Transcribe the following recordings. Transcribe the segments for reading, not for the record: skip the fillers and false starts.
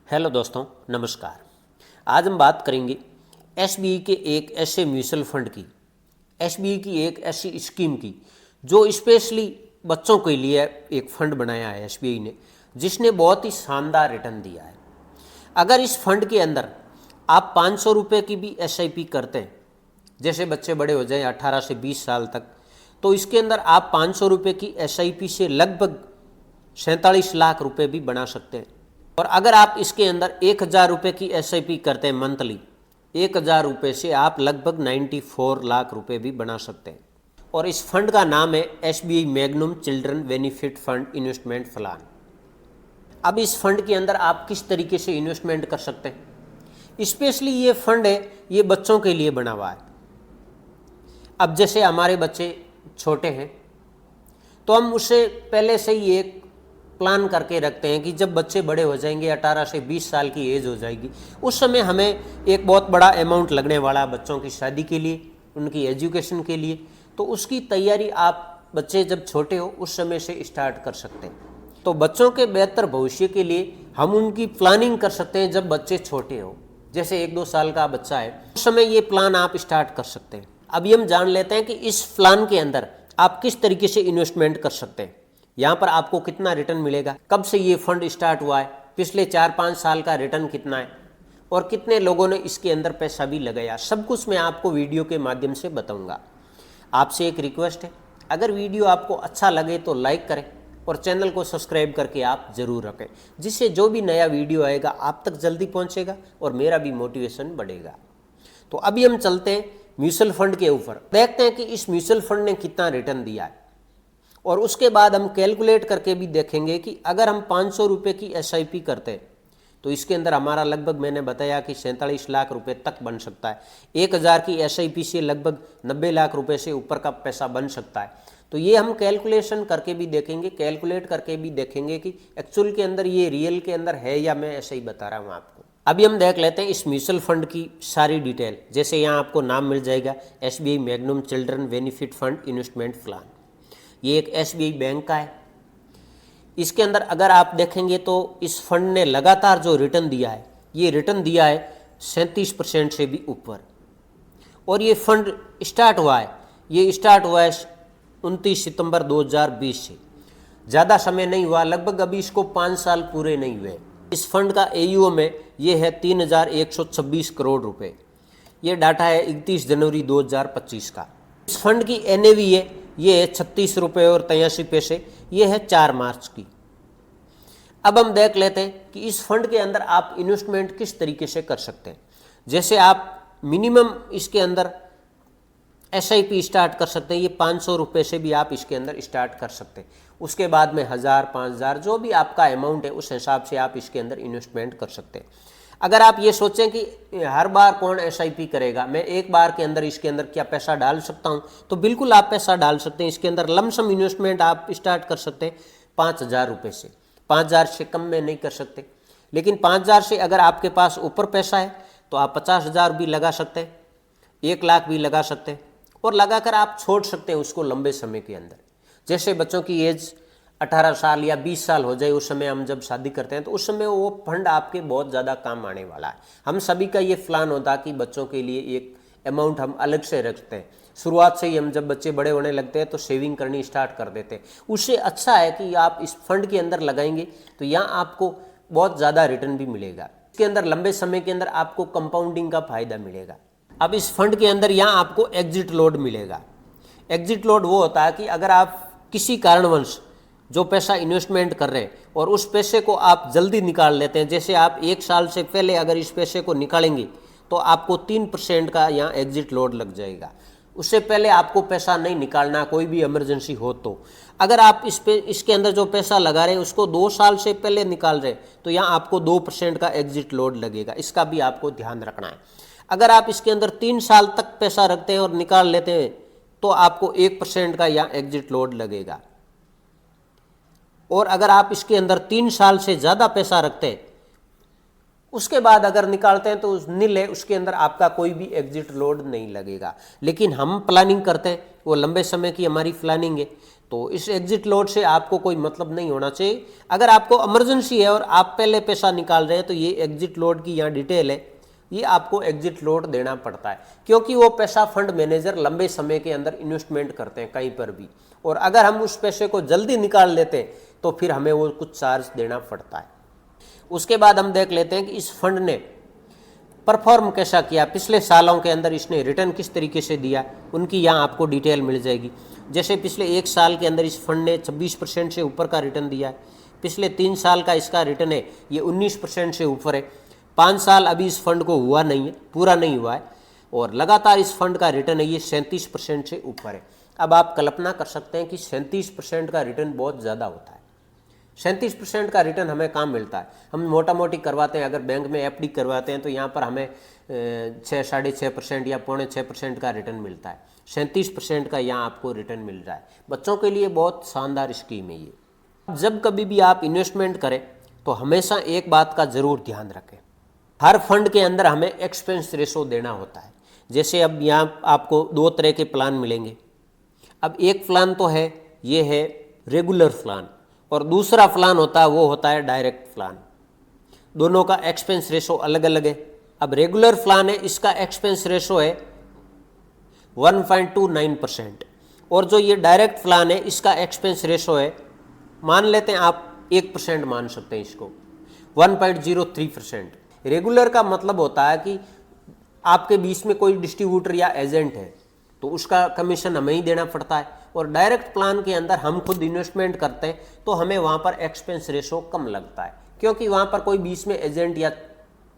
Hello दोस्तों, नमस्कार। आज हम बात करेंगे एसबीआई के एक ऐसे म्यूचुअल फंड की, एसबीआई की एक ऐसी स्कीम की जो स्पेशली बच्चों के लिए एक फंड बनाया है एसबीआई ने, जिसने बहुत ही शानदार रिटर्न दिया है। अगर इस फंड के अंदर आप 500 रुपये की भी एसआईपी करते हैं, जैसे बच्चे बड़े हो जाएं 18 से 20 साल तक, तो इसके अंदर आप 500 रुपये की एसआईपी से लगभग 47 लाख रुपए भी बना सकते हैं। और अगर आप इसके अंदर 1000 रुपये की एसआईपी करते हैं मंथली, 1000 रुपये से आप लगभग 94 लाख रुपए भी बना सकते हैं। और इस फंड का नाम है SBI magnum children benefit fund investment plan. अब इस फंड के अंदर आप किस तरीके से इन्वेस्टमेंट कर सकते हैं, स्पेशली ये फंड है, ये बच्चों के लिए बना हुआ है। अब जैसे हमारे बच्चे छोटे हैं तो हम उससे पहले से ही एक प्लान करके रखते हैं कि जब बच्चे बड़े हो जाएंगे, 18 से 20 साल की एज हो जाएगी, उस समय हमें एक बहुत बड़ा अमाउंट लगने वाला बच्चों की शादी के लिए, उनकी एजुकेशन के लिए। तो उसकी तैयारी आप बच्चे जब छोटे हो उस समय से स्टार्ट कर सकते हैं। तो बच्चों के बेहतर भविष्य के लिए हम उनकी प्लानिंग कर सकते हैं जब बच्चे छोटे हो। जैसे 1-2 साल का बच्चा है, उस समय ये प्लान आप स्टार्ट कर सकते हैं। अभी हम जान लेते हैं कि इस प्लान के अंदर आप किस तरीके से इन्वेस्टमेंट कर सकते हैं, यहाँ पर आपको कितना रिटर्न मिलेगा, कब से ये फंड स्टार्ट हुआ है, पिछले 4-5 साल का रिटर्न कितना है और कितने लोगों ने इसके अंदर पैसा भी लगाया, सब कुछ मैं आपको वीडियो के माध्यम से बताऊंगा। आपसे एक रिक्वेस्ट है, अगर वीडियो आपको अच्छा लगे तो लाइक करें और चैनल को सब्सक्राइब करके आप जरूर रखें, जिससे जो भी नया वीडियो आएगा आप तक जल्दी पहुँचेगा और मेरा भी मोटिवेशन बढ़ेगा। तो अभी हम चलते हैं म्यूचुअल फंड के ऊपर, देखते हैं कि इस म्यूचुअल फंड ने कितना रिटर्न दिया है। और उसके बाद हम कैलकुलेट करके भी देखेंगे कि अगर हम 500 रुपये की एसआईपी करते हैं तो इसके अंदर हमारा लगभग, मैंने बताया कि 47 लाख रुपए तक बन सकता है। 1000 की एसआईपी से लगभग 90 लाख रुपए से ऊपर का पैसा बन सकता है। तो ये हम कैलकुलेशन करके भी देखेंगे, कैलकुलेट करके भी देखेंगे कि एक्चुअल के अंदर ये रियल के अंदर है या मैं ऐसे ही बता रहा हूँ आपको। अभी हम देख लेते हैं इस म्यूचुअल फंड की सारी डिटेल। जैसे यहाँ आपको नाम मिल जाएगा SBI magnum children benefit fund investment plan. ये एक एसबीआई बैंक का है। इसके अंदर अगर आप देखेंगे तो इस फंड ने लगातार जो रिटर्न दिया है, ये रिटर्न दिया है 37% से भी ऊपर। और ये फंड स्टार्ट हुआ है, ये स्टार्ट हुआ है 29 सितंबर 2020 से। ज़्यादा समय नहीं हुआ, लगभग अभी इसको 5 साल पूरे नहीं हुए। इस फंड का एयूएम में ये है 3126 करोड़ रुपए। ये डाटा है 31 जनवरी 2025 का। इस फंड की एनएवी है, ये है 36 रुपये और 83 पैसे, ये है 4 मार्च की। अब हम देख लेते हैं कि इस फंड के अंदर आप इन्वेस्टमेंट किस तरीके से कर सकते हैं। जैसे आप मिनिमम इसके अंदर एसआईपी स्टार्ट कर सकते हैं, ये 500 रुपये से भी आप इसके अंदर स्टार्ट कर सकते हैं। उसके बाद में 1000, 5000 जो भी आपका अमाउंट है उस हिसाब से आप इसके अंदर इन्वेस्टमेंट कर सकते हैं। अगर आप ये सोचें कि हर बार कौन एसआईपी करेगा, मैं एक बार के अंदर इसके अंदर क्या पैसा डाल सकता हूं, तो बिल्कुल आप पैसा डाल सकते हैं। इसके अंदर लमसम इन्वेस्टमेंट आप स्टार्ट कर सकते हैं 5000 रुपये से। 5000 से कम में नहीं कर सकते, लेकिन 5000 से अगर आपके पास ऊपर पैसा है तो आप 50,000 भी लगा सकते हैं, 1 लाख भी लगा सकते हैं और लगाकर आप छोड़ सकते हैं उसको लंबे समय के अंदर। जैसे बच्चों की एज 18 साल या 20 साल हो जाए, उस समय हम जब शादी करते हैं तो उस समय वो फंड आपके बहुत ज़्यादा काम आने वाला है। हम सभी का ये प्लान होता कि बच्चों के लिए एक अमाउंट हम अलग से रखते हैं। शुरुआत से ही हम जब बच्चे बड़े होने लगते हैं तो सेविंग करनी स्टार्ट कर देते हैं। उससे अच्छा है कि आप इस फंड के अंदर लगाएंगे तो यहाँ आपको बहुत ज़्यादा रिटर्न भी मिलेगा। इसके अंदर लंबे समय के अंदर आपको कंपाउंडिंग का फायदा मिलेगा। अब इस फंड के अंदर यहाँ आपको एग्जिट लोड मिलेगा। एग्जिट लोड वो होता है कि अगर आप किसी कारणवश जो पैसा इन्वेस्टमेंट कर रहे हैं और उस पैसे को आप जल्दी निकाल लेते हैं, जैसे आप 1 साल से पहले अगर इस पैसे को निकालेंगे तो आपको 3% का यहाँ एग्जिट लोड लग जाएगा। उससे पहले आपको पैसा नहीं निकालना, कोई भी इमरजेंसी हो तो। अगर आप इसके अंदर जो पैसा लगा रहे हैं उसको 2 साल से पहले निकाल रहे हैं तो यहाँ आपको 2% का एग्जिट लोड लगेगा। इसका भी आपको ध्यान रखना है। अगर आप इसके अंदर 3 साल तक पैसा रखते हैं और निकाल लेते हैं तो आपको 1% का यहाँ एग्जिट लोड लगेगा। और अगर आप इसके अंदर 3 साल से ज़्यादा पैसा रखते हैं, उसके बाद अगर निकालते हैं तो नील है, उसके अंदर आपका कोई भी एग्जिट लोड नहीं लगेगा। लेकिन हम प्लानिंग करते हैं, वो लंबे समय की हमारी प्लानिंग है, तो इस एग्जिट लोड से आपको कोई मतलब नहीं होना चाहिए। अगर आपको इमरजेंसी है और आप पहले पैसा निकाल रहे हैं तो ये एग्जिट लोड की यहाँ डिटेल है, ये आपको एग्जिट लोड देना पड़ता है, क्योंकि वो पैसा फंड मैनेजर लंबे समय के अंदर इन्वेस्टमेंट करते हैं कहीं पर भी, और अगर हम उस पैसे को जल्दी निकाल लेते हैं तो फिर हमें वो कुछ चार्ज देना पड़ता है। उसके बाद हम देख लेते हैं कि इस फंड ने परफॉर्म कैसा किया, पिछले सालों के अंदर इसने रिटर्न किस तरीके से दिया, उनकी यहाँ आपको डिटेल मिल जाएगी। जैसे पिछले 1 साल के अंदर इस फंड ने 26% से ऊपर का रिटर्न दिया है, पिछले 3 साल का इसका रिटर्न है ये 19% से ऊपर है, 5 साल अभी इस फंड को हुआ नहीं है, पूरा नहीं हुआ है, और लगातार इस फंड का रिटर्न है ये 37% से ऊपर है। अब आप कल्पना कर सकते हैं कि 37% का रिटर्न बहुत ज़्यादा होता है। 37% का रिटर्न हमें कहाँ मिलता है, हम मोटा मोटी करवाते हैं, अगर बैंक में एफडी करवाते हैं तो यहाँ पर हमें 6-6.5% या 6.25% का रिटर्न मिलता है। 37% का यहाँ आपको रिटर्न मिल रहा है। बच्चों के लिए बहुत शानदार स्कीम है ये। जब कभी भी आप इन्वेस्टमेंट करें तो हमेशा एक बात का ज़रूर ध्यान रखें, हर फंड के अंदर हमें एक्सपेंस रेशो देना होता है। जैसे अब यहाँ आपको 2 तरह के प्लान मिलेंगे। अब एक प्लान तो है, ये है रेगुलर प्लान, और दूसरा प्लान होता है वो होता है डायरेक्ट प्लान। दोनों का एक्सपेंस रेशो अलग अलग है। अब रेगुलर प्लान है, इसका एक्सपेंस रेशो है 1.29%, और जो ये डायरेक्ट प्लान है इसका एक्सपेंस रेशो है, मान लेते हैं आप 1% मान सकते हैं इसको, 1.03%। रेगुलर का मतलब होता है कि आपके बीच में कोई डिस्ट्रीब्यूटर या एजेंट है तो उसका कमीशन हमें ही देना पड़ता है, और डायरेक्ट प्लान के अंदर हम खुद इन्वेस्टमेंट करते हैं तो हमें वहाँ पर एक्सपेंस रेशो कम लगता है, क्योंकि वहाँ पर कोई बीच में एजेंट या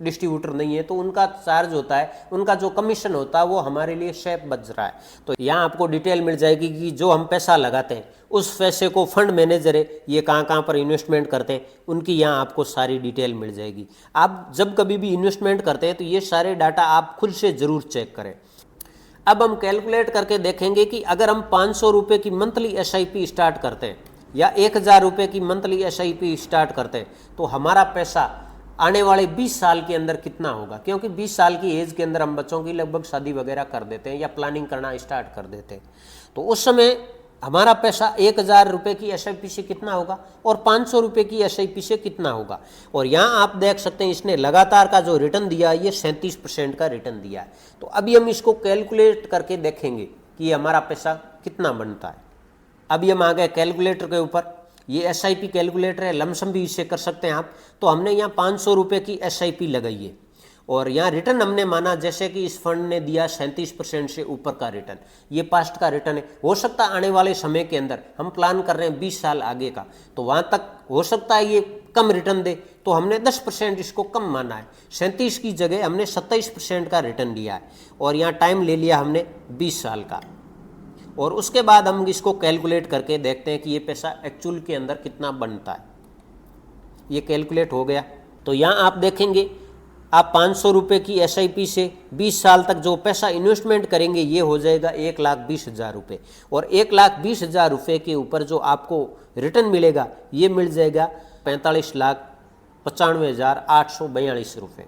डिस्ट्रीब्यूटर नहीं है, तो उनका चार्ज होता है, उनका जो कमीशन होता है वो हमारे लिए सेफ बच रहा है। तो यहाँ आपको डिटेल मिल जाएगी कि जो हम पैसा लगाते हैं उस पैसे को फंड मैनेजर है ये कहाँ पर इन्वेस्टमेंट करते हैं, उनकी यहाँ आपको सारी डिटेल मिल जाएगी। आप जब कभी भी इन्वेस्टमेंट करते हैं तो ये सारे डाटा आप खुद से ज़रूर चेक करें। अब हम कैलकुलेट करके देखेंगे कि अगर हम 500 रुपये की मंथली SIP स्टार्ट करते हैं या 1000 रुपये की मंथली SIP स्टार्ट करते हैं तो हमारा पैसा आने वाले 20 साल के अंदर कितना होगा, क्योंकि 20 साल की एज के अंदर हम बच्चों की लगभग शादी वगैरह कर देते हैं या प्लानिंग करना स्टार्ट कर देते हैं, तो उस समय हमारा पैसा 1000 रुपये की SIP से कितना होगा और 500 रुपये की SIP से कितना होगा। और यहाँ आप देख सकते हैं इसने लगातार का जो रिटर्न दिया ये 37% का रिटर्न दिया है। तो अभी हम इसको कैलकुलेट करके देखेंगे कि हमारा पैसा कितना बनता है। अभी हम आ गए कैलकुलेटर के ऊपर, ये SIP कैलकुलेटर है, लमसम भी इससे कर सकते हैं आप। तो हमने यहाँ 500 रुपये की SIP लगाई है और यहाँ रिटर्न हमने माना, जैसे कि इस फंड ने दिया 37% से ऊपर का रिटर्न, ये पास्ट का रिटर्न है। हो सकता है आने वाले समय के अंदर हम प्लान कर रहे हैं 20 साल आगे का, तो वहाँ तक हो सकता है ये कम रिटर्न दे, तो हमने 10% इसको कम माना है। 37 की जगह हमने 27% का रिटर्न लिया है और यहाँ टाइम ले लिया हमने 20 साल का। और उसके बाद हम इसको कैलकुलेट करके देखते हैं कि ये पैसा एक्चुअल के अंदर कितना बनता है। ये कैलकुलेट हो गया, तो यहाँ आप देखेंगे आप 500 रुपये की SIP से 20 साल तक जो पैसा इन्वेस्टमेंट करेंगे ये हो जाएगा 1,20,000 रुपये, और 1,20,000 रुपये के ऊपर जो आपको रिटर्न मिलेगा ये मिल जाएगा 45,95,842 रुपये,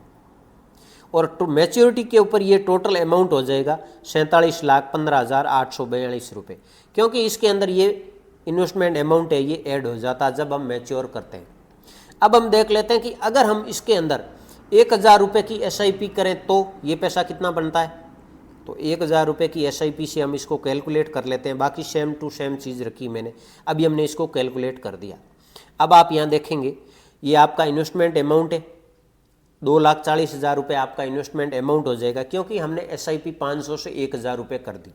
और मैच्योरिटी के ऊपर ये टोटल अमाउंट हो जाएगा 47,15,842 रुपये, क्योंकि इसके अंदर ये इन्वेस्टमेंट अमाउंट है ये ऐड हो जाता है जब हम मैच्योर करते हैं। अब हम देख लेते हैं कि अगर हम इसके अंदर 1,000 रुपये की SIP करें तो ये पैसा कितना बनता है। तो 1,000 रुपये की SIP से हम इसको कैलकुलेट कर लेते हैं, बाकी सेम टू सेम चीज़ रखी मैंने, अभी हमने इसको कैलकुलेट कर दिया। अब आप यहाँ देखेंगे ये आपका इन्वेस्टमेंट अमाउंट है, 2,40,000 रुपये आपका इन्वेस्टमेंट अमाउंट हो जाएगा, क्योंकि हमने SIP 500 से 1,000 रुपये कर दी।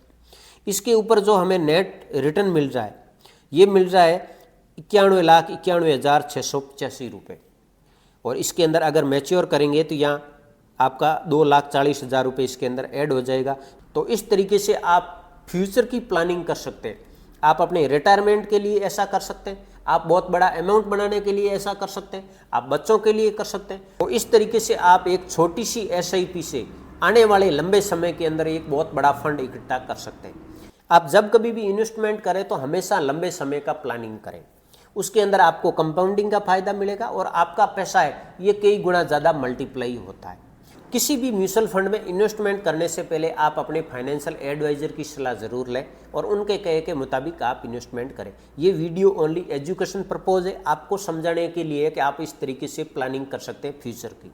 इसके ऊपर जो हमें नेट रिटर्न मिल रहा है ये मिल रहा है 91,91,685 रुपये, और इसके अंदर अगर मैच्योर करेंगे तो यहाँ आपका 2,40,000 रुपये इसके अंदर ऐड हो जाएगा। तो इस तरीके से आप फ्यूचर की प्लानिंग कर सकते हैं। आप अपने रिटायरमेंट के लिए ऐसा कर सकते हैं, आप बहुत बड़ा अमाउंट बनाने के लिए ऐसा कर सकते हैं, आप बच्चों के लिए कर सकते हैं। तो इस तरीके से आप एक छोटी सी SIP से आने वाले लंबे समय के अंदर एक बहुत बड़ा फंड इकट्ठा कर सकते हैं। आप जब कभी भी इन्वेस्टमेंट करें तो हमेशा लंबे समय का प्लानिंग करें, उसके अंदर आपको कंपाउंडिंग का फायदा मिलेगा और आपका पैसा है ये कई गुना ज़्यादा मल्टीप्लाई होता है। किसी भी म्यूचुअल फंड में इन्वेस्टमेंट करने से पहले आप अपने फाइनेंशियल एडवाइजर की सलाह ज़रूर लें और उनके कहे के मुताबिक आप इन्वेस्टमेंट करें। ये वीडियो ओनली एजुकेशन पर्पज़ है, आपको समझाने के लिए कि आप इस तरीके से प्लानिंग कर सकते हैं फ्यूचर की।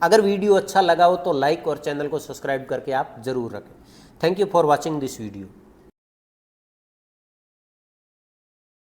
अगर वीडियो अच्छा लगा हो तो लाइक और चैनल को सब्सक्राइब करके आप ज़रूर रखें। Thank you for watching this video.